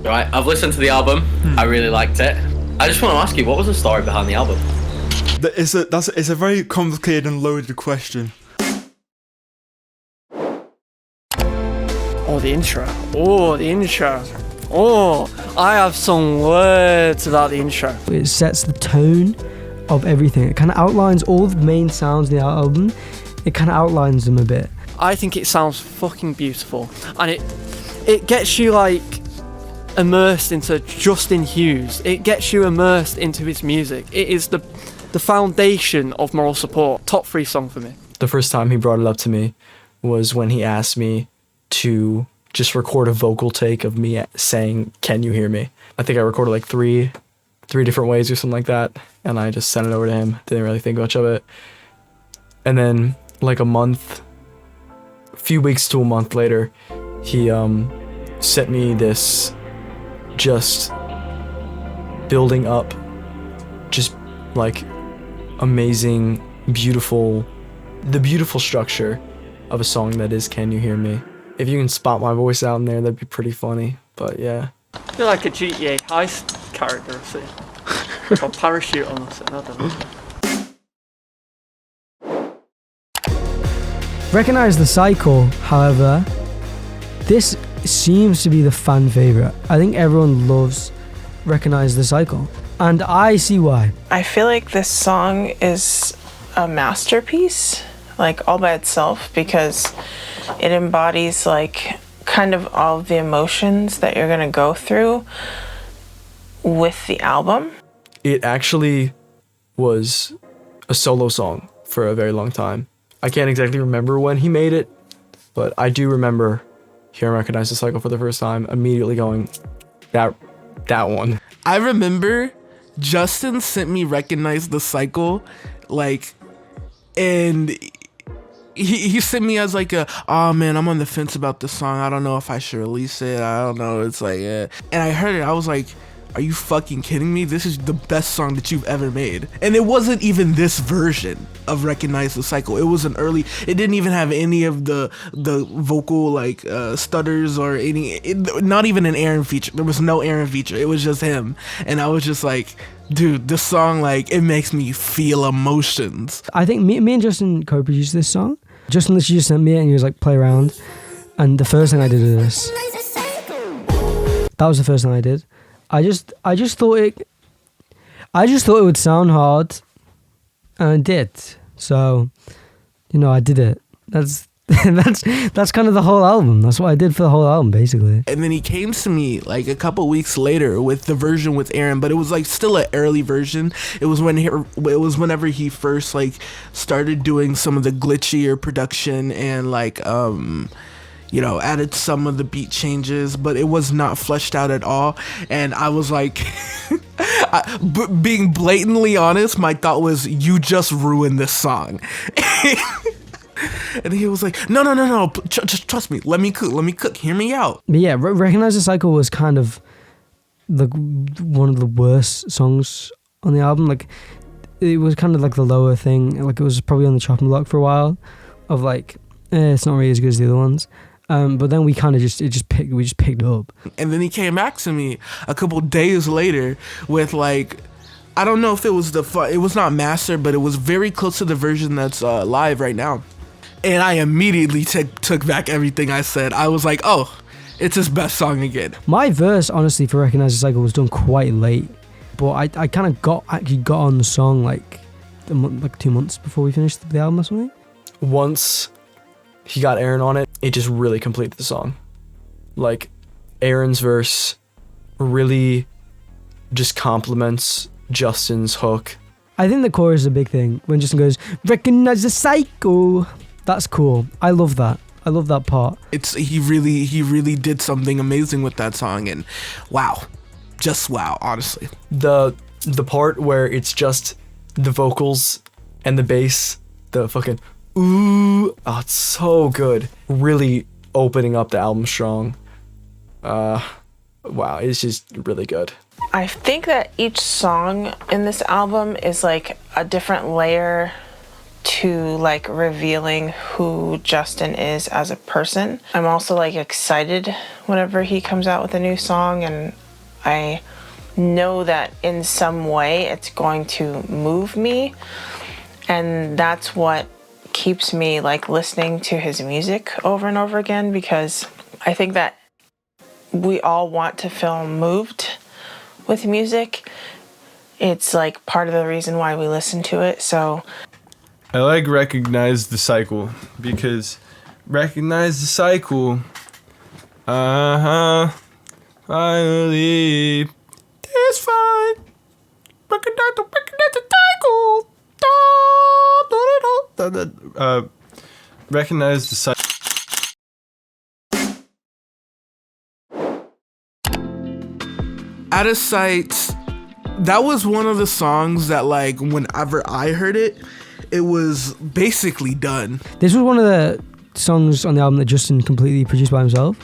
Right, I've listened to the album. I really liked it. I just want to ask you, what was the story behind the album? It's a very complicated and loaded question. Oh, the intro. I have some words about the intro. It sets the tone of everything. It kind of outlines all the main sounds in the album. It kind of outlines them a bit. I think it sounds fucking beautiful, and it gets you like immersed into Justin Hughes. It gets you immersed into his music. It is the foundation of moral support. Top 3 song for me. The first time he brought it up to me was when he asked me to just record a vocal take of me saying, "Can you hear me?" I think I recorded like three different ways or something like that, and I just sent it over to him. Didn't really think much of it. And then like a few weeks to a month later, he sent me this just building up, just like amazing, the beautiful structure of a song that is "Can You Hear Me?" If you can spot my voice out in there, that'd be pretty funny, but yeah. You're like a GTA heist character, see? Or parachute on us, I don't know. Recognize the Cycle, however, this seems to be the fan favourite. I think everyone loves Recognize the Cycle, and I see why. I feel like this song is a masterpiece, like all by itself, because it embodies like kind of all of the emotions that you're gonna go through with the album. It actually was a solo song for a very long time. I can't exactly remember when he made it, but I do remember hearing Recognize the Cycle for the first time, immediately going, that one. I remember Justin sent me Recognize the Cycle, and he sent me as like oh man, I'm on the fence about this song. I don't know if I should release it. I don't know. It's like, and I heard it. I was like, are you fucking kidding me? This is the best song that you've ever made. And it wasn't even this version of Recognize the Cycle. It was an early, it didn't even have any of the vocal stutters or not even an Aaron feature. There was no Aaron feature. It was just him. And I was just like, dude, this song, it makes me feel emotions. I think me and Justin co-produced this song. Justin literally just sent me it and he was like, play around. And the first thing I did was this. That was the first thing I did. I just thought it would sound hard, and it did. So, I did it. That's kind of the whole album. That's what I did for the whole album, basically. And then he came to me a couple weeks later with the version with Aaron, but it was still an early version. It was whenever he first started doing some of the glitchier production and added some of the beat changes, but it was not fleshed out at all. And I was like, being blatantly honest, my thought was, you just ruined this song. And he was like, no, just trust me. Let me cook. Hear me out. But yeah, Recognize the Cycle was kind of one of the worst songs on the album. It was kind of the lower thing. It was probably on the chopping block for a while of it's not really as good as the other ones. But then we kind of just picked up. And then he came back to me a couple days later with I don't know if it was it was not mastered, but it was very close to the version that's live right now. And I immediately took back everything I said. I was like, oh, it's his best song again. My verse, honestly, for Recognize the Cycle was done quite late, but I kind of got on the song 2 months before we finished the album or something. Once he got Aaron on it, it just really completed the song. Aaron's verse really just complements Justin's hook. I think the chorus is a big thing. When Justin goes, Recognize the Cycle. That's cool. I love that. I love that part. He really did something amazing with that song, and wow, just wow, honestly. The part where it's just the vocals and the bass, the fucking ooh, oh, it's so good. Really opening up the album strong. Wow, it's just really good. I think that each song in this album is like a different layer to like revealing who Justin is as a person. I'm also like excited whenever he comes out with a new song, and I know that in some way it's going to move me, and that's what keeps me like listening to his music over and over again, because I think that we all want to feel moved with music. It's like part of the reason why we listen to it. So I like Recognize the Cycle, because Recognize the Cycle, finally, it's fine. Recognize the cycle. Recognize the Cycle. Out of Sight, that was one of the songs that like whenever I heard it, it was basically done. This was one of the songs on the album that Justin completely produced by himself.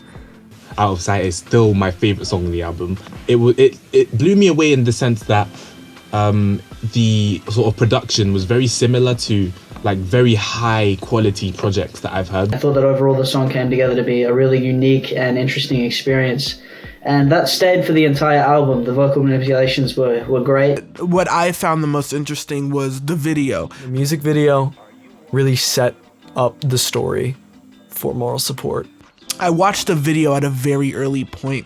Out of Sight is still my favorite song on the album. It blew me away in the sense that the sort of production was very similar to like very high quality projects that I've heard. I thought that overall the song came together to be a really unique and interesting experience. And that stayed for the entire album. The vocal manipulations were great. What I found the most interesting was the video. The music video really set up the story for Moral Support. I watched the video at a very early point,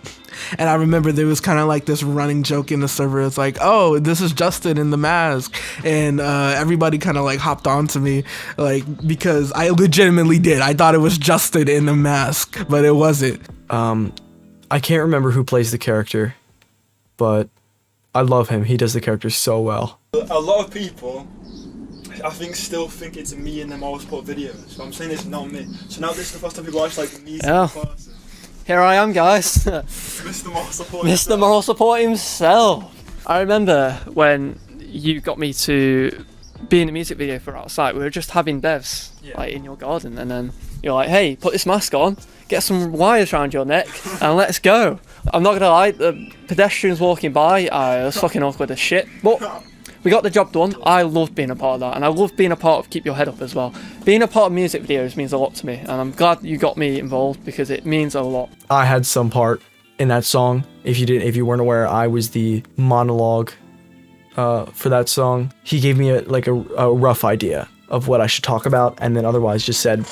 and I remember there was kind of like this running joke in the server. It's like, oh, this is Justin in the mask, and everybody kind of like hopped on to me, like, because I legitimately did. I thought it was Justin in the mask, but it wasn't. I can't remember who plays the character, but I love him. He does the character so well. A lot of people, I think, still think it's me in the Moral Support videos. So I'm saying it's not me. So now this is the first time people actually like meet the person. Here I am, guys. Mr. Moral Support. Mr. Moral Support himself. I remember when you got me to be in a music video for Outside. We were just having devs like in your garden, and then you're like, hey, put this mask on, get some wires around your neck, and let's go. I'm not gonna lie, the pedestrians walking by, it was fucking awkward as shit, but we got the job done. I love being a part of that, and I love being a part of Keep Your Head Up as well. Being a part of music videos means a lot to me, and I'm glad you got me involved because it means a lot. I had some part in that song. If you weren't aware, I was the monologue for that song. He gave me a rough idea of what I should talk about, and then otherwise just said,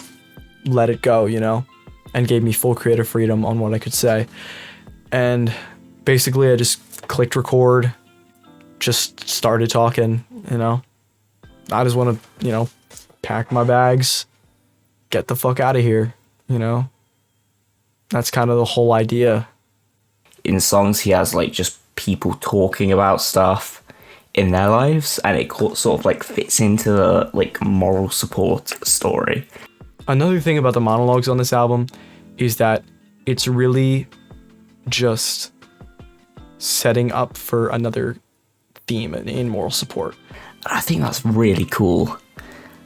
let it go, you know, and gave me full creative freedom on what I could say. And basically I just clicked record, just started talking, you know. I just want to, you know, pack my bags, get the fuck out of here, you know. That's kind of the whole idea. In songs, he has like just people talking about stuff in their lives, and it sort of like fits into the like Moral Support story. Another thing about the monologues on this album is that it's really just setting up for another theme in Moral Support. I think that's really cool,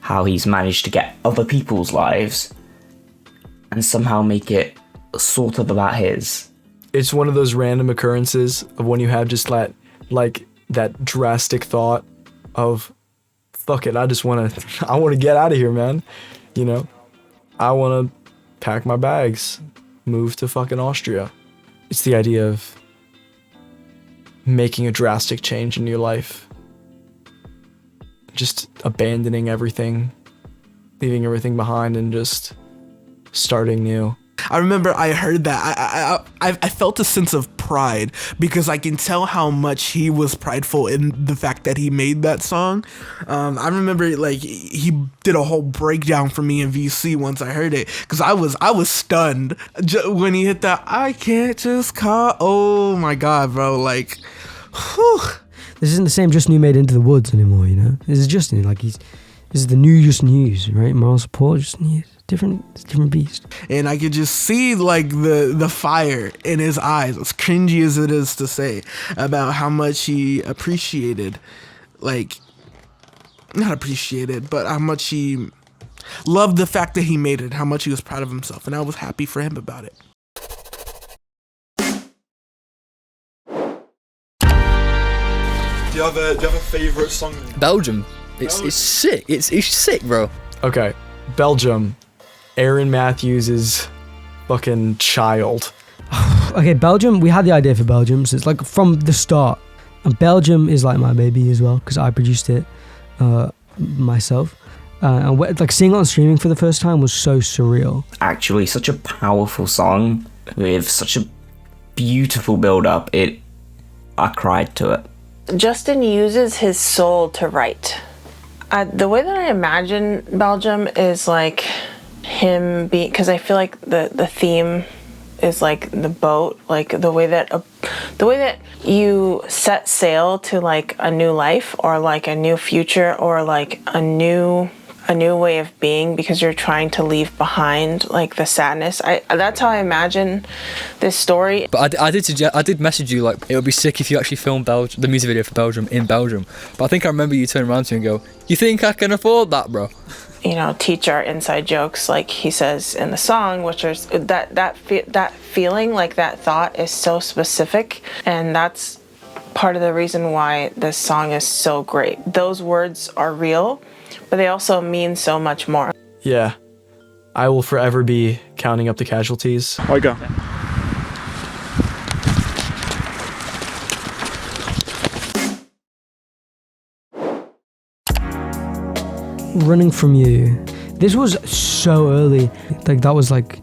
how he's managed to get other people's lives and somehow make it sort of about his. It's one of those random occurrences of when you have just that drastic thought of, fuck it, I want to get out of here, man. You know, I want to pack my bags, move to fucking Austria. It's the idea of making a drastic change in your life. Just abandoning everything, leaving everything behind, and just starting new. I remember I heard that. I felt a sense of pride because I can tell how much he was prideful in the fact that he made that song. I remember like he did a whole breakdown for me in VC once I heard it because I was stunned when he hit that. I can't just call. Oh my god, bro! Like, whew. This isn't the same Justin who made Into the Woods anymore, you know. This is Justin, like is the new just news, right? Moral support, just news. Different beast. And I could just see like the fire in his eyes, as cringy as it is to say, about how much he appreciated, like, not appreciated, but how much he loved the fact that he made it, how much he was proud of himself, and I was happy for him about it. Do you have a favorite song? Belgium. It's sick. It's sick, bro. Okay, Belgium. Aaron Matthews' fucking child. Okay, Belgium, we had the idea for Belgium, so it's like from the start. And Belgium is like my baby as well, because I produced it myself. And like seeing it on streaming for the first time was so surreal. Actually, such a powerful song with such a beautiful build-up. I cried to it. Justin uses his soul to write. The way that I imagine Belgium is like him being, because I feel like the theme is like the boat, like the way that you set sail to like a new life or like a new future or like a new way of being, because you're trying to leave behind like the sadness. That's how I imagine this story. But I did message you like it would be sick if you actually filmed the music video for Belgium in Belgium. But I think I remember you turning around to me and go, "You think I can afford that, bro?" You know, teach our inside jokes, like he says in the song, which is that feeling, like that thought is so specific, and that's part of the reason why this song is so great. Those words are real, but they also mean so much more. Yeah, I will forever be counting up the casualties. I go. Running From You. This was so early. Like that was like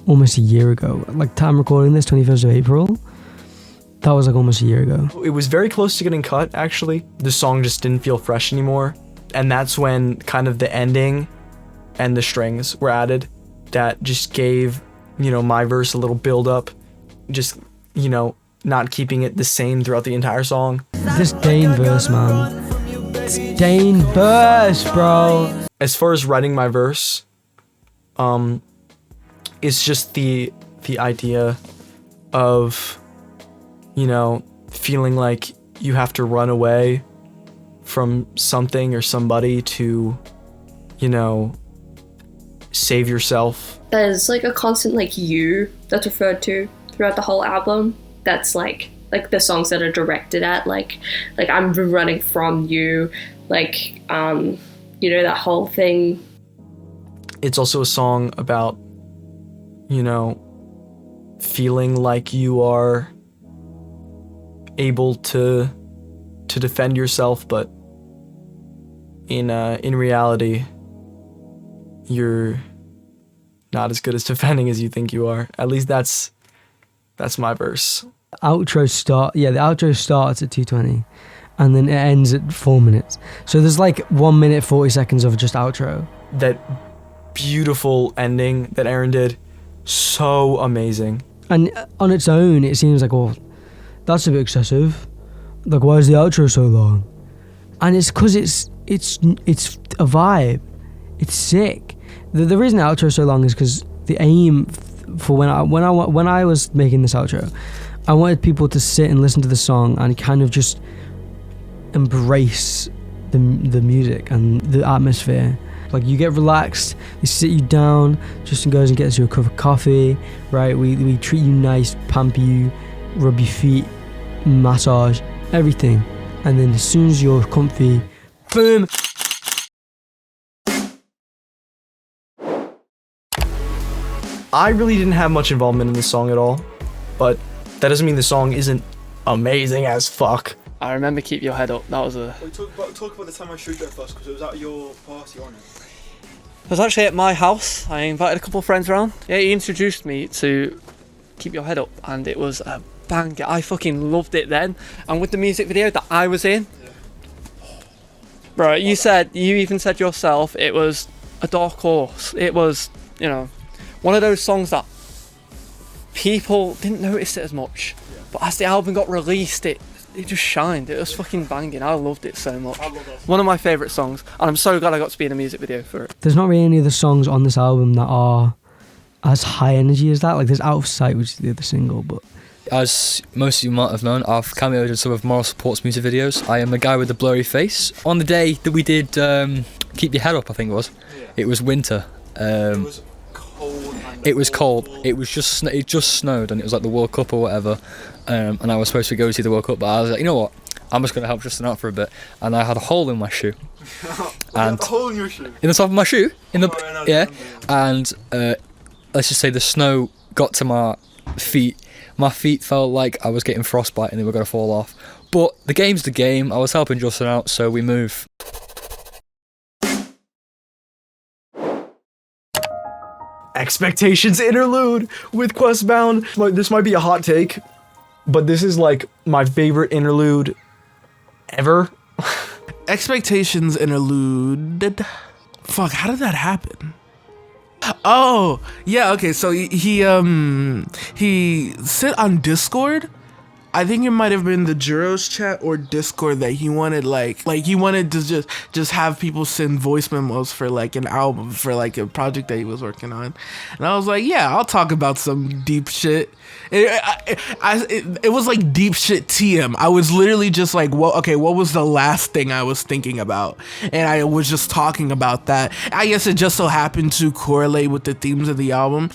almost a year ago. Like time recording this, 21st of April. That was like almost a year ago. It was very close to getting cut, actually. The song just didn't feel fresh anymore. And that's when kind of the ending and the strings were added. That just gave, my verse a little build up. Just, not keeping it the same throughout the entire song. This Dane verse, man. This Dane verse, bro. As far as writing my verse, it's just the idea of, feeling like you have to run away from something or somebody to, save yourself. There's like a constant like you that's referred to throughout the whole album. That's like the songs that are directed at like I'm running from you, like that whole thing. It's also a song about, feeling like you are able to defend yourself, but in reality, you're not as good as defending as you think you are. At least that's my verse. The outro starts at 2:20 and then it ends at 4 minutes. So there's like 1 minute 40 seconds of just outro. That beautiful ending that Aaron did, so amazing. And on its own, it seems like, oh, that's a bit excessive. Like, why is the outro so long? And it's because it's a vibe. It's sick. The reason the outro is so long is because the aim for when I was making this outro, I wanted people to sit and listen to the song and kind of just embrace the music and the atmosphere. Like, you get relaxed, they sit you down, Justin goes and gets you a cup of coffee, right? We treat you nice, pamper you, rub your feet, massage, everything. And then as soon as you're comfy, boom! I really didn't have much involvement in this song at all, but that doesn't mean the song isn't amazing as fuck. I remember Keep Your Head Up. That was a... Talk about the time I showed you first, because it was at your party, wasn't it? It was actually at my house. I invited a couple of friends around. Yeah, he introduced me to Keep Your Head Up, and it was a banger. I fucking loved it then. And with the music video that I was in, bro, you even said yourself, it was a dark horse. It was, one of those songs that people didn't notice it as much. But as the album got released, it just shined. It was fucking banging. I loved it so much. I love that. One of my favourite songs, and I'm so glad I got to be in a music video for it. There's not really any other songs on this album that are as high energy as that. Like there's Out of Sight, which is the other single, but As most of you might have known, I've cameoed in some of Moral Support's music videos. I am the guy with the blurry face. On the day that we did Keep Your Head Up, I think it was. Yeah. It was winter. It was cold. It was cold. It was it just snowed, and it was like the World Cup or whatever. And I was supposed to go see the World Cup, but I was like, you know what? I'm just gonna help Justin out for a bit. And I had a hole in my shoe. And a hole in your shoe. In the top of my shoe. In the no, yeah. And let's just say the snow got to my feet. My feet felt like I was getting frostbite and they were going to fall off. But the game's the game. I was helping Justin out, so we move. Expectations Interlude with Questbound. This might be a hot take, but this is like my favorite interlude ever. Expectations Interlude. Fuck, how did that happen? Oh, yeah, okay, so he said on Discord, I think it might have been the Juros chat or Discord, that he wanted like he wanted to just have people send voice memos for like an album, for like a project that he was working on. And I was like, yeah, I'll talk about some deep shit. It was like deep shit TM. I was literally just like, what was the last thing I was thinking about? And I was just talking about that. I guess it just so happened to correlate with the themes of the album.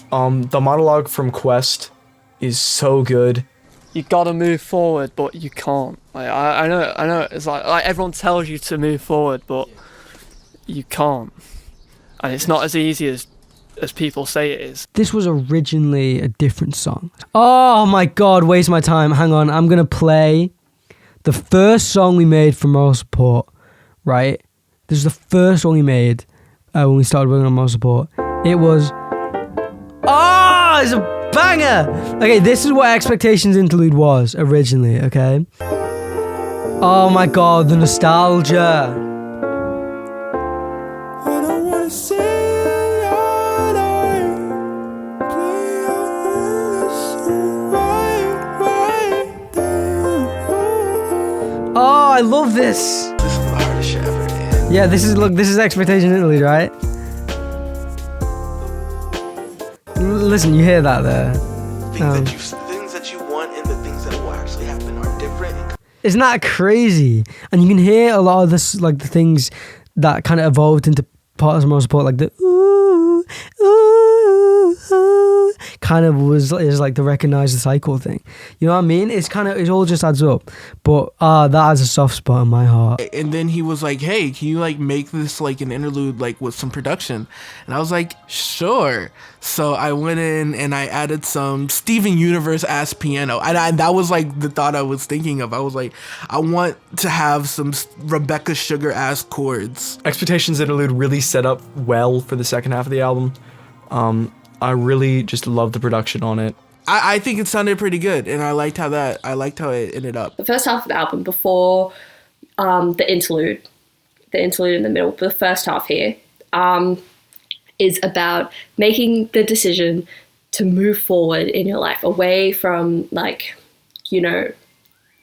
The monologue from Quest is so good. You gotta move forward, but you can't. Like, I know. It's like everyone tells you to move forward, but you can't. And it's not as easy as people say it is. this was originally a different song. Oh my god, waste my time. Hang on, I'm gonna play the first song we made for Moral Support, right? This is the first song we made when we started working on Moral Support. It was... Oh, it's a banger! Okay, this is what Expectations Interlude was originally, okay? Oh my god, the nostalgia. Oh, I love this. This is the hardest shit ever, man. Yeah, this is Expectation Interlude, right? Listen, you hear that there? Things that you want and the things that will actually happen are different. Isn't that crazy? And you can hear a lot of this, like the things that kind of evolved into parts of Moral Support, like the ooh, ooh, ooh, kind of is like the recognize the cycle thing. You know what I mean? It's kind of, it all just adds up. But that has a soft spot in my heart. And then he was like, hey, can you like make this like an interlude like with some production? And I was like, sure. So I went in and I added some Steven Universe ass piano. And that was like the thought I was thinking of. I was like, I want to have some Rebecca Sugar ass chords. Expectations Interlude really set up well for the second half of the album. I really just love the production on it. I think it sounded pretty good, and I liked how it ended up. The first half of the album before the interlude in the middle, the first half here, is about making the decision to move forward in your life, away from like, you know,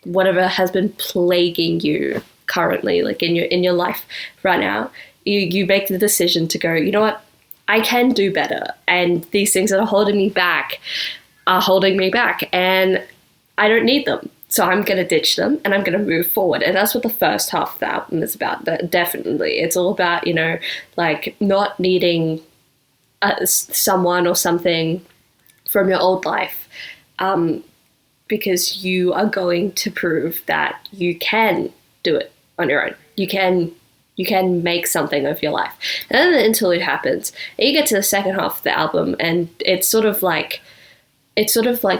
whatever has been plaguing you currently, like in your life right now. You make the decision to go, you know what, I can do better, and these things that are holding me back are holding me back, and I don't need them. So I'm going to ditch them and I'm going to move forward. And that's what the first half of the album is about. Definitely. It's all about, you know, like not needing someone or something from your old life, because you are going to prove that you can do it on your own. You can make something of your life. And then the interlude happens and you get to the second half of the album, and it's sort of like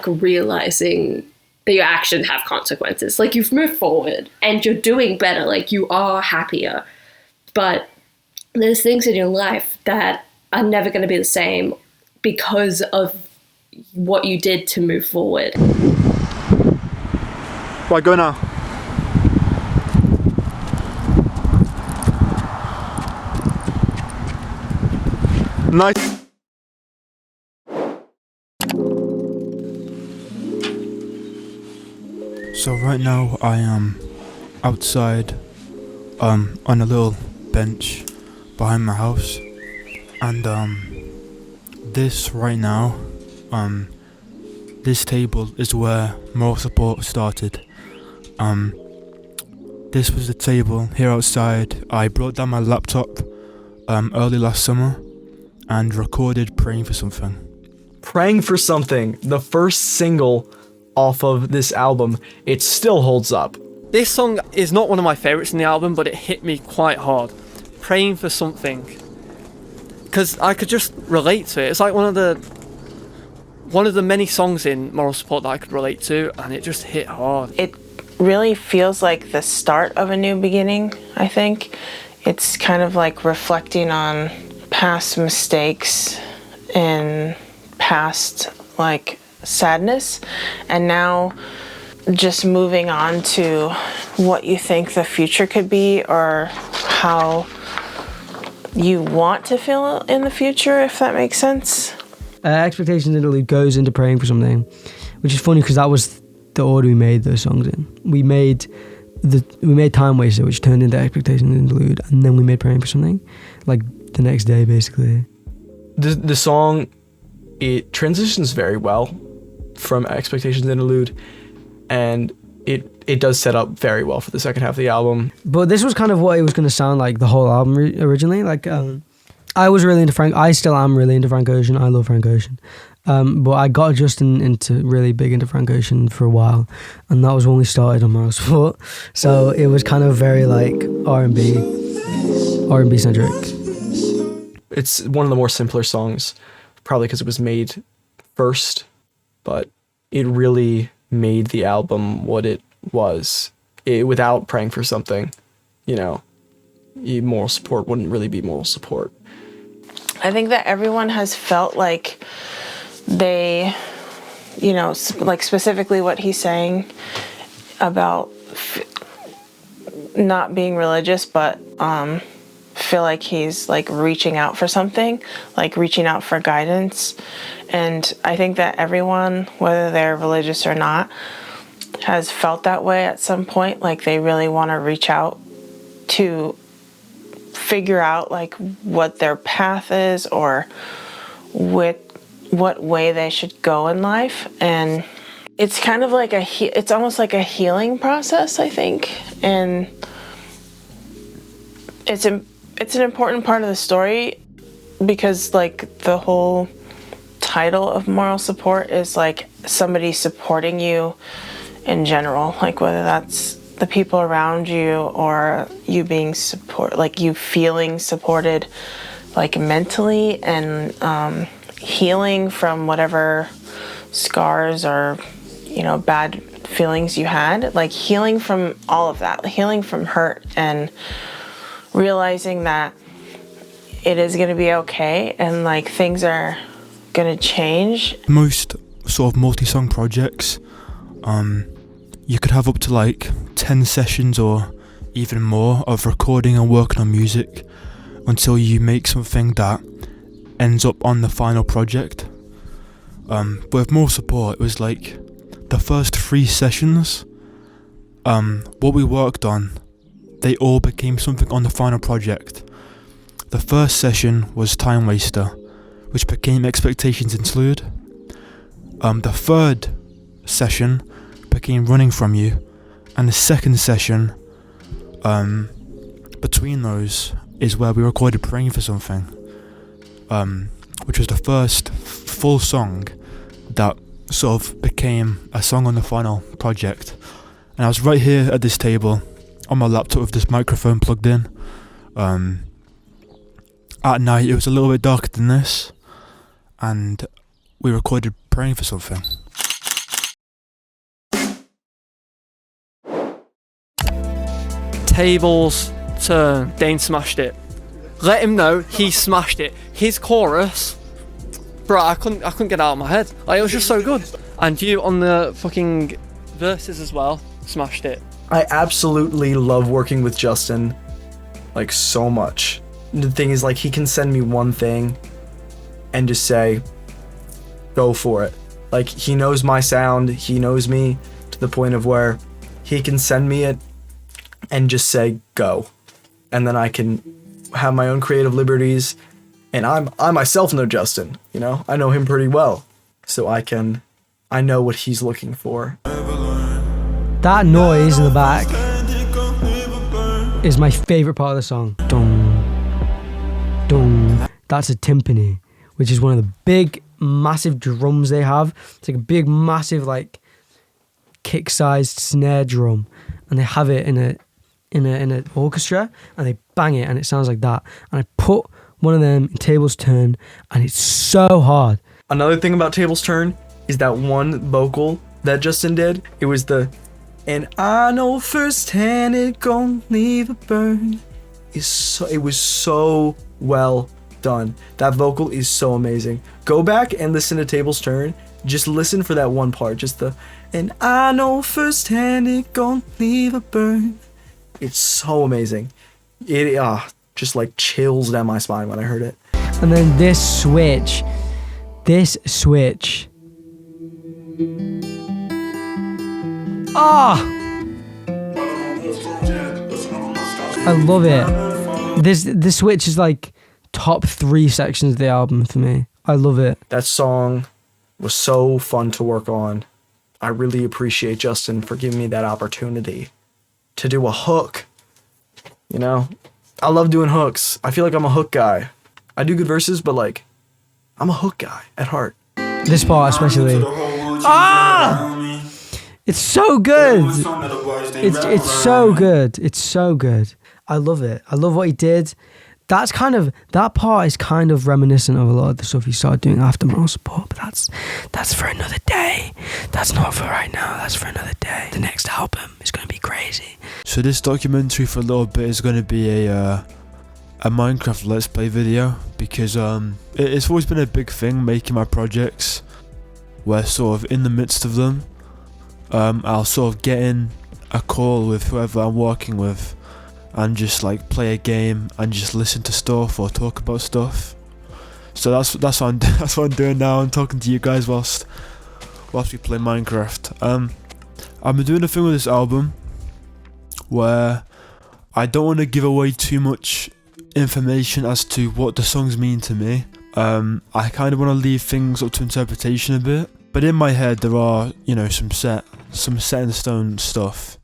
realizing that your actions have consequences. Like, you've moved forward and you're doing better, like you are happier, but there's things in your life that are never going to be the same because of what you did to move forward. Right, go now. Nice. So right now I am outside on a little bench behind my house, and this right now, this table is where moral support started. This was the table here outside. I brought down my laptop early last summer and recorded Praying for Something. Praying for Something, the first single off of this album, it still holds up. This song is not one of my favourites in the album, but it hit me quite hard. Praying for Something. Because I could just relate to it. It's like one of the many songs in Moral Support that I could relate to, and it just hit hard. It really feels like the start of a new beginning, I think. It's kind of like reflecting on past mistakes and past like sadness, and now just moving on to what you think the future could be, or how you want to feel in the future, if that makes sense. Expectations Interlude goes into Praying for Something, which is funny because that was the order we made those songs in. We made Time Waster, which turned into Expectations Interlude, and then we made Praying for Something, like the next day, basically. The song, it transitions very well from Expectations Interlude, and it does set up very well for the second half of the album. But this was kind of what it was going to sound like the whole album originally. Like, I was really into I still am really into Frank Ocean. I love Frank Ocean. But I got Justin really big into Frank Ocean for a while, and that was when we started on Moral Support. So it was kind of very like R&B centric. It's one of the more simpler songs, probably because it was made first, but it really made the album what it was. Without Praying for Something, Moral Support wouldn't really be Moral Support. I think that everyone has felt like they, like specifically what he's saying about not being religious, but feel like he's like reaching out for something, like reaching out for guidance. And I think that everyone, whether they're religious or not, has felt that way at some point. Like they really want to reach out to figure out like what their path is, or what way they should go in life. And it's kind of like it's almost like a healing process, I think. And it's an important part of the story, because like the whole title of Moral Support is like somebody supporting you in general, like whether that's the people around you or you being you feeling supported, like mentally, and healing from whatever scars or bad feelings you had, like healing from all of that, healing from hurt, and realizing that it is going to be okay, and like things are going to change. Most sort of multi-song projects, you could have up to like 10 sessions or even more of recording and working on music until you make something that ends up on the final project. But with Moral Support, it was like the first 3 sessions, what we worked on, they all became something on the final project. The first session was Time Waster, which became Expectations Interlude. The third session became Running From You, and the second session between those is where we recorded Praying for Something, which was the first full song that sort of became a song on the final project. And I was right here at this table on my laptop with this microphone plugged in. At night it was a little bit darker than this, and we recorded Praying for Something. Tables turn. Dane smashed it. Let him know he smashed it. His chorus, bro, I couldn't get it out of my head. Like, it was just so good. And you on the fucking verses as well, smashed it. I absolutely love working with Justin, like, so much. The thing is, like, he can send me one thing and just say, go for it. Like, he knows my sound, he knows me to the point of where he can send me it and just say go, and then I can have my own creative liberties. And I myself know Justin, you know, I know him pretty well, so I know what he's looking for. That noise in the back is my favorite part of the song. Dong, dong. That's a timpani, which is one of the big, massive drums they have. It's like a big, massive, like kick-sized snare drum, and they have it in an orchestra, and they bang it, and it sounds like that. And I put one of them in Table's Turn, and it's so hard. Another thing about Table's Turn is that one vocal that Justin did. It was the, and I know firsthand it gon' leave a burn. It was so well done. That vocal is so amazing. Go back and listen to Table's Turn. Just listen for that one part. Just the, and I know firsthand it gon' leave a burn. It's so amazing. It just like chills down my spine when I heard it. And then this switch. I love it. This switch is like top 3 sections of the album for me. I love it. That song was so fun to work on. I really appreciate Justin for giving me that opportunity to do a hook. You know, I love doing hooks. I feel like I'm a hook guy. I do good verses, but like, I'm a hook guy at heart. This part especially. It's so good. It's so good. It's so good. I love it. I love what he did. That part is kind of reminiscent of a lot of the stuff he started doing after Moral Support, but that's for another day. That's not for right now. That's for another day. The next album is going to be crazy. So this documentary for a little bit is going to be a Minecraft Let's Play video, because it's always been a big thing making my projects, where sort of in the midst of them, I'll sort of get in a call with whoever I'm working with and just like play a game and just listen to stuff or talk about stuff. So that's what I'm doing now. I'm talking to you guys whilst we play Minecraft. I've been doing a thing with this album where I don't want to give away too much information as to what the songs mean to me. I kind of want to leave things up to interpretation a bit, but in my head there are, you know, some set in stone stuff.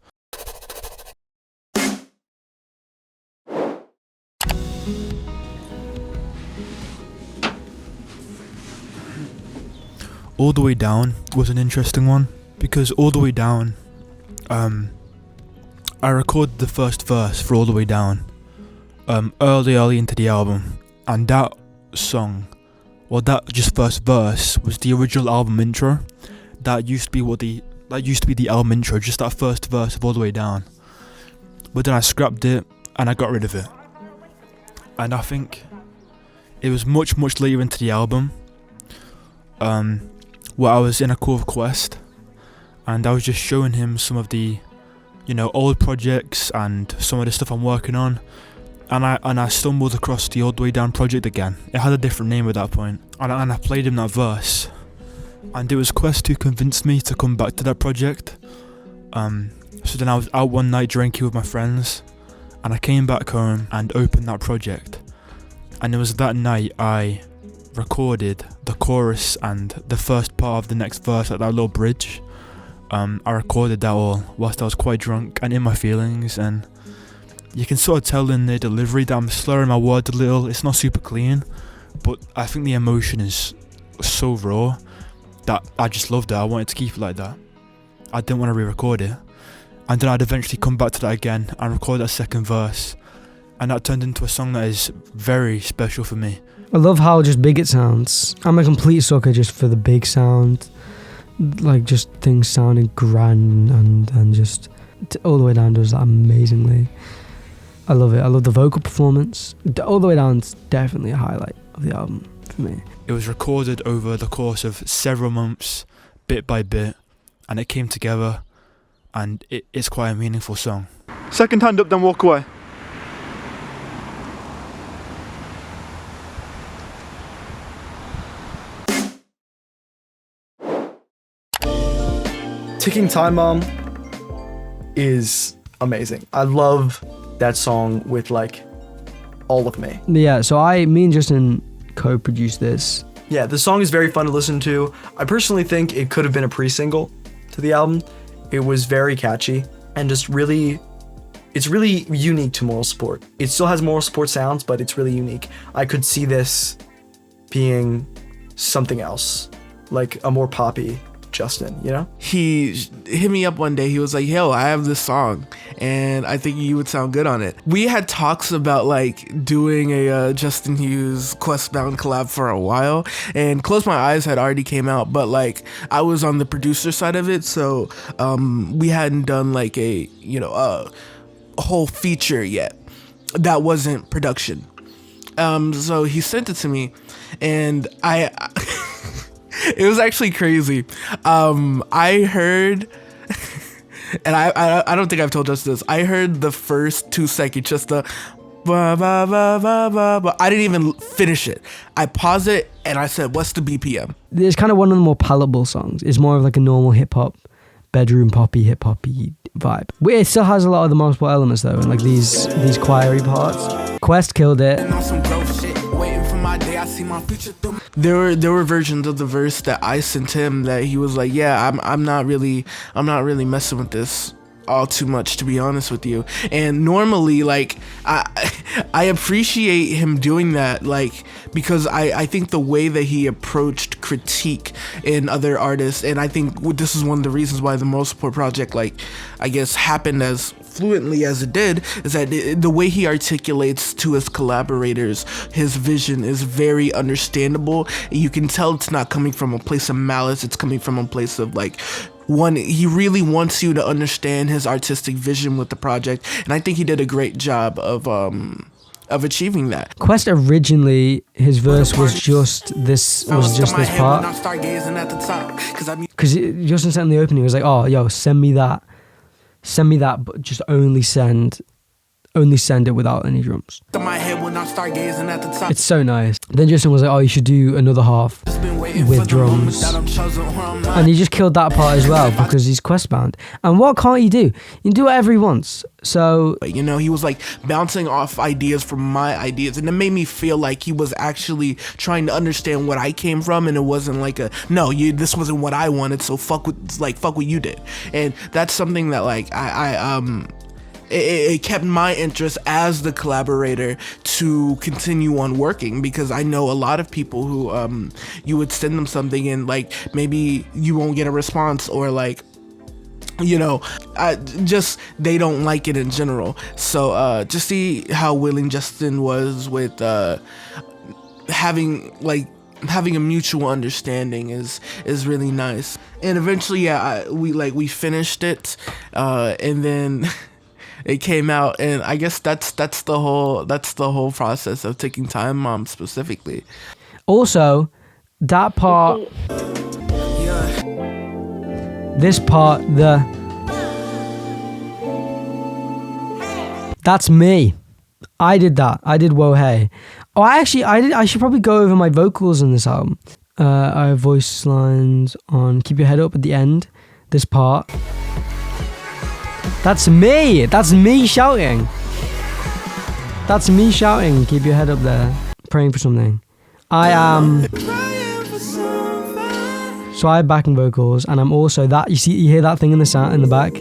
All the Way Down was an interesting one, because All the Way Down, I recorded the first verse for All the Way Down early into the album, and that song, well, that just first verse was the original album intro. That used to be the album intro, just that first verse of All the Way Down. But then I scrapped it and I got rid of it. And I think it was much later into the album, where I was in a call with Quest, and I was just showing him some of the, you know, old projects and some of the stuff I'm working on, and I stumbled across the All the Way Down project again. It had a different name at that point, and I played him that verse, and it was Quest who convinced me to come back to that project. So then I was out one night drinking with my friends, and I came back home and opened that project, and it was that night I recorded the chorus and the first part of the next verse, like that little bridge. I recorded that all whilst I was quite drunk and in my feelings, and you can sort of tell in the delivery that I'm slurring my words a little. It's not super clean, but I think the emotion is so raw that I just loved it. I wanted to keep it like that. I didn't want to re-record it, and then I'd eventually come back to that again and record that second verse, and that turned into a song that is very special for me. I love how just big it sounds. I'm a complete sucker just for the big sound, like just things sounding grand, and just All the Way Down does that amazingly. I love it. I love the vocal performance. All the Way Down's definitely a highlight of the album for me. It was recorded over the course of several months, bit by bit, and it came together, and it's quite a meaningful song. Second hand up, then walk away. Ticking Time Bomb is amazing. I love that song with like all of me. Yeah, so me and Justin co-produced this. Yeah, the song is very fun to listen to. I personally think it could have been a pre-single to the album. It was very catchy and just really, it's really unique to Moral Support. It still has Moral Support sounds, but it's really unique. I could see this being something else, like a more poppy Justin, you know? He hit me up one day. He was like, yo, I have this song and I think you would sound good on it. We had talks about like doing a Justin Hughes Questbound collab for a while, and Close My Eyes had already came out, but like I was on the producer side of it, so we hadn't done like a whole feature yet. That wasn't production. So he sent it to me, and it was actually crazy. I heard, and I don't think I've told us this. I heard the first 2 seconds, just the ba ba ba ba ba ba. I didn't even finish it. I paused it and I said, "What's the BPM?" It's kind of one of the more palatable songs. It's more of like a normal hip hop, bedroom poppy, hip hoppy vibe. It still has a lot of the multiple elements though, and like these choiry parts. Quest killed it. There were versions of the verse that I sent him that he was like, yeah, I'm not really messing with this all too much, to be honest with you. And normally, like, I appreciate him doing that, like, because I think the way that he approached critique in other artists, and I think this is one of the reasons why the Moral Support project, like, I guess happened as fluently as it did, is that the way he articulates to his collaborators his vision is very understandable. You can tell it's not coming from a place of malice, it's coming from a place of like, one, he really wants you to understand his artistic vision with the project, and I think he did a great job of achieving that. Quest originally, his verse was just this part, because Justin said in the opening, he was like, "Oh, yo, send me that, but just only send it without any drums." It's so nice. Then Justin was like, "Oh, you should do another half with drums," and he just killed that part as well because he's Questbound. And what can't you do? You can do whatever he wants. So he was like bouncing off ideas from my ideas, and it made me feel like he was actually trying to understand what I came from, and it wasn't like this wasn't what I wanted, so fuck what you did. And that's something that like it kept my interest as the collaborator to continue on working, because I know a lot of people who you would send them something and like maybe you won't get a response, or like they don't like it in general. So just see how willing Justin was with having a mutual understanding is really nice. And eventually we finished it, and then it came out, and I guess that's the whole process of taking time specifically. Also, that part, this part, that's me. I did that. I did Whoa Hey. Oh, I should probably go over my vocals in this album. I have voice lines on Keep Your Head Up at the end. This part. That's me. That's me shouting. That's me shouting. Keep your head up there. Praying for something. I am. So I have backing vocals, and I'm also that. You hear that thing in the back.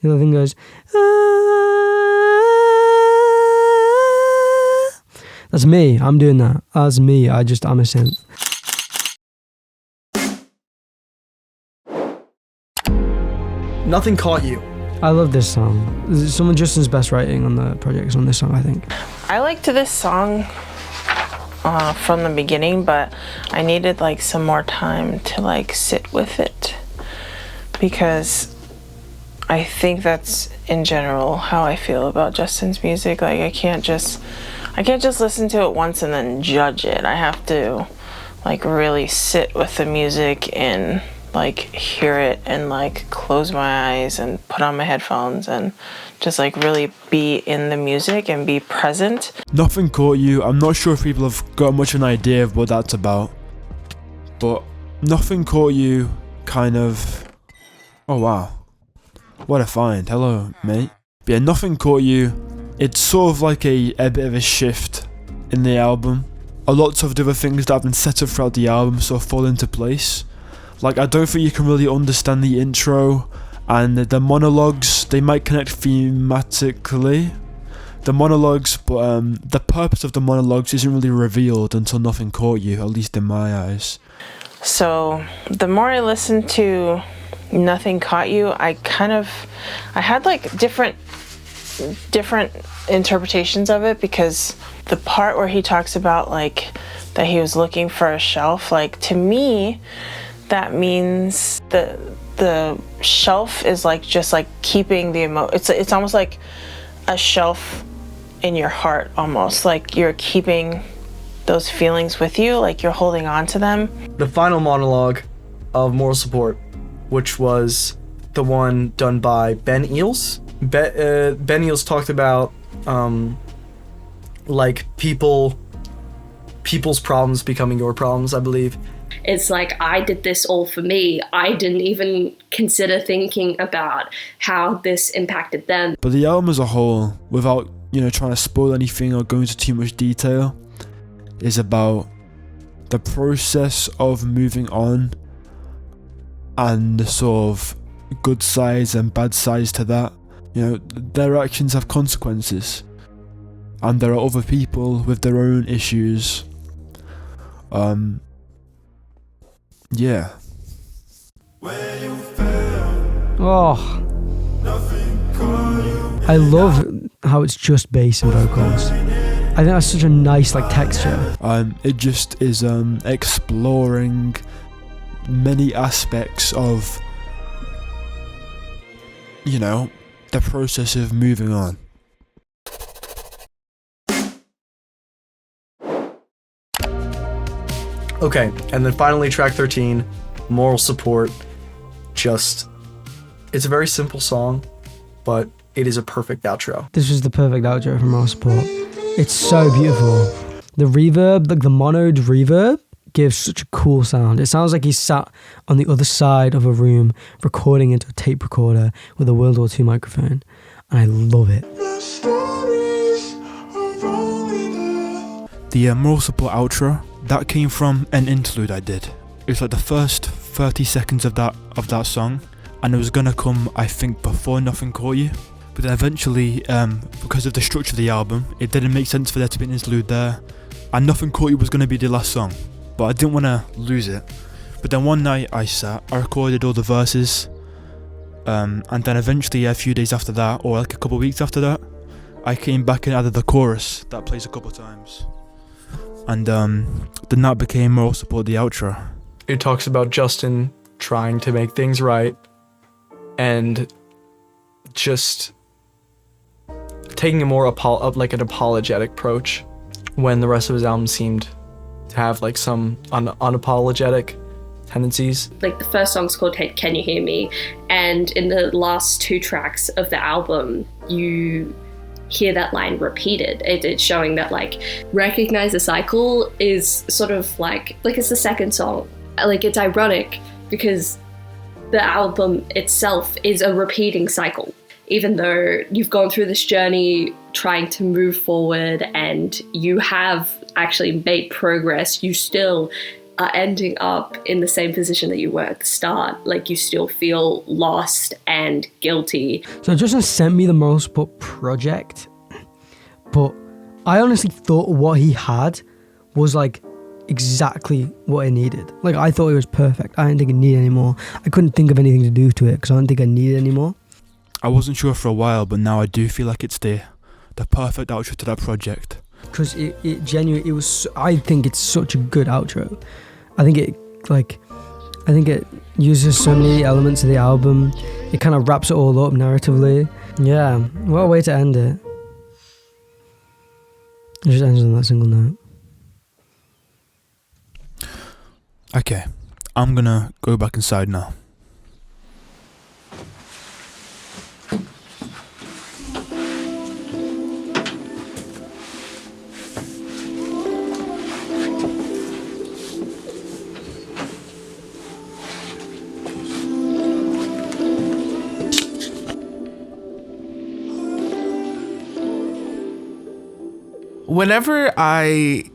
The other thing goes. That's me. I'm doing that. That's me. I'm a synth. Nothing Caught You. I love this song. Some of Justin's best writing on the project is on this song, I think. I liked this song from the beginning, but I needed like some more time to like sit with it, because I think that's in general how I feel about Justin's music. Like I can't just listen to it once and then judge it. I have to like really sit with the music and like hear it and like close my eyes and put on my headphones and just like really be in the music and be present. Nothing Caught You. I'm not sure if people have got much of an idea of what that's about, but Nothing Caught You kind of... Oh wow. What a find. Hello, mate. But yeah, Nothing Caught You, it's sort of like a bit of a shift in the album. A lot of the other things that have been set up throughout the album sort of fall into place. Like, I don't think you can really understand the intro and the monologues. They might connect thematically, the monologues, but the purpose of the monologues isn't really revealed until Nothing Caught You, at least in my eyes. So the more I listened to Nothing Caught You, I had like different interpretations of it, because the part where he talks about like that he was looking for a shelf, like to me that means the shelf is like just like keeping the it's almost like a shelf in your heart, almost like you're keeping those feelings with you, like you're holding on to them. The final monologue of Moral Support, which was the one done by Ben Eels. Ben Eels talked about like people's problems becoming your problems, I believe. It's like, I did this all for me. I didn't even consider thinking about how this impacted them. But the album as a whole, without, trying to spoil anything or go into too much detail, is about the process of moving on and the sort of good sides and bad sides to that. Their actions have consequences, and there are other people with their own issues. Yeah. Oh, I love how it's just bass and vocals. I think that's such a nice texture. It just is exploring many aspects of the process of moving on. Okay, and then finally track 13, Moral Support. It's a very simple song, but it is a perfect outro. This was the perfect outro from Moral Support. It's so beautiful. The reverb, the monoed reverb, gives such a cool sound. It sounds like he's sat on the other side of a room recording into a tape recorder with a World War II microphone, and I love it. The Moral Support outro, that came from an interlude I did. It was like the first 30 seconds of that song, and it was gonna come, I think, before Nothing Caught You. But then eventually, because of the structure of the album, it didn't make sense for there to be an interlude there, and Nothing Caught You was gonna be the last song. But I didn't want to lose it. But then one night I recorded all the verses, and then eventually a few days after that, or like a couple of weeks after that, I came back and added the chorus that plays a couple of times. And then that became Moral Support, the outro. It talks about Justin trying to make things right and just taking a more an apologetic approach, when the rest of his album seemed to have like some unapologetic tendencies. Like the first song's called Can You Hear Me? And in the last two tracks of the album, you hear that line repeated. It's showing that Recognize the Cycle is sort of like it's the second song. It's ironic because the album itself is a repeating cycle. Even though you've gone through this journey trying to move forward and you have actually made progress, you still are ending up in the same position that you were at the start. You still feel lost and guilty. So Justin sent me the Moral Support project, but I honestly thought what he had was exactly what I needed. I thought it was perfect. I didn't think it needed any more. I couldn't think of anything to do to it because I didn't think I needed any more. I wasn't sure for a while, but now I do feel like it's the perfect outro to that project. Because it genuinely, I think it's such a good outro. I think it uses so many elements of the album. It kind of wraps it all up narratively. Yeah, what a way to end it. It just ends on that single note. Okay, I'm gonna go back inside now. whenever I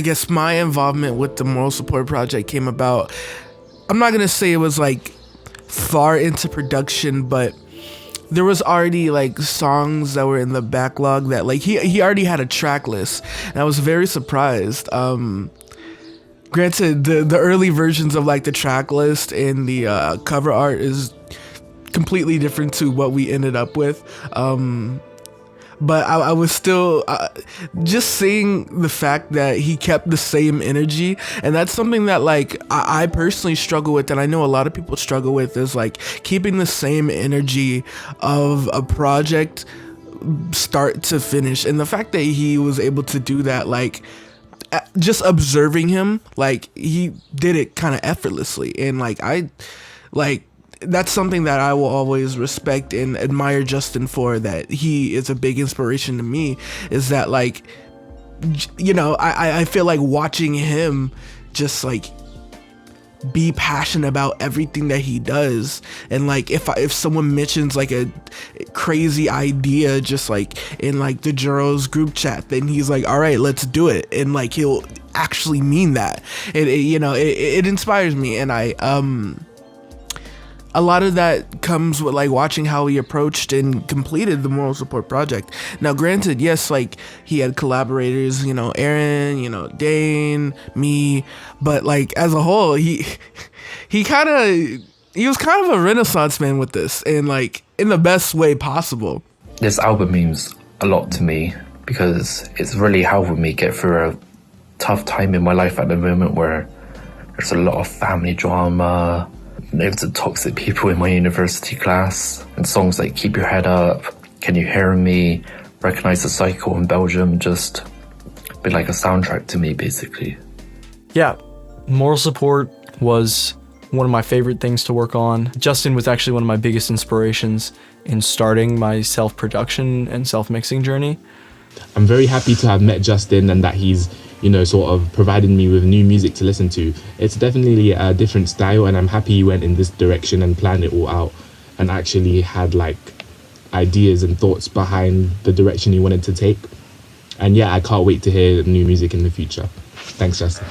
guess my involvement with the Moral Support Project came about, I'm not gonna say it was like far into production, but there was already like songs that were in the backlog that like he already had a track list, and I was very surprised. Granted, the early versions of like the track list and the cover art is completely different to what we ended up with. But I was still just seeing the fact that he kept the same energy, and that's something that like I personally struggle with, and I know a lot of people struggle with, is like keeping the same energy of a project start to finish. And the fact that he was able to do that, like just observing him, like he did it kind of effortlessly, and like that's something that I will always respect and admire Justin for, that he is a big inspiration to me, is that like, you know, I feel like watching him just like be passionate about everything that he does, and like if someone mentions like a crazy idea just like in like the Juros group chat, then he's like, all right, let's do it, and like he'll actually mean that. It inspires me, and a lot of that comes with like watching how he approached and completed the Moral Support Project. Now granted, yes, like he had collaborators, you know, Aaron, you know, Dane, me, but like as a whole, he was kind of a renaissance man with this, and like in the best way possible. This album means a lot to me because it's really helping me get through a tough time in my life at the moment, where there's a lot of family drama, loads of toxic people in my university class, and songs like Keep Your Head Up, Can You Hear Me, Recognize the Cycle in Belgium just been like a soundtrack to me, basically. Yeah, Moral Support was one of my favorite things to work on. Justin was actually one of my biggest inspirations in starting my self-production and self-mixing journey. I'm very happy to have met Justin, and that he's, you know, sort of provided me with new music to listen to. It's definitely a different style, and I'm happy he went in this direction and planned it all out and actually had like ideas and thoughts behind the direction he wanted to take. And yeah, I can't wait to hear new music in the future. Thanks, Justin.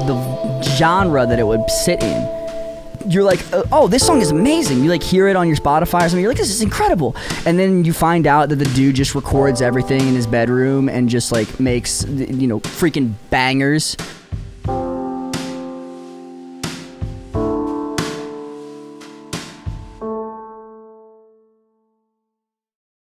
The genre that it would sit in. You're like, oh, this song is amazing. You like hear it on your Spotify or something. You're like, this is incredible. And then you find out that the dude just records everything in his bedroom and just like makes, you know, freaking bangers.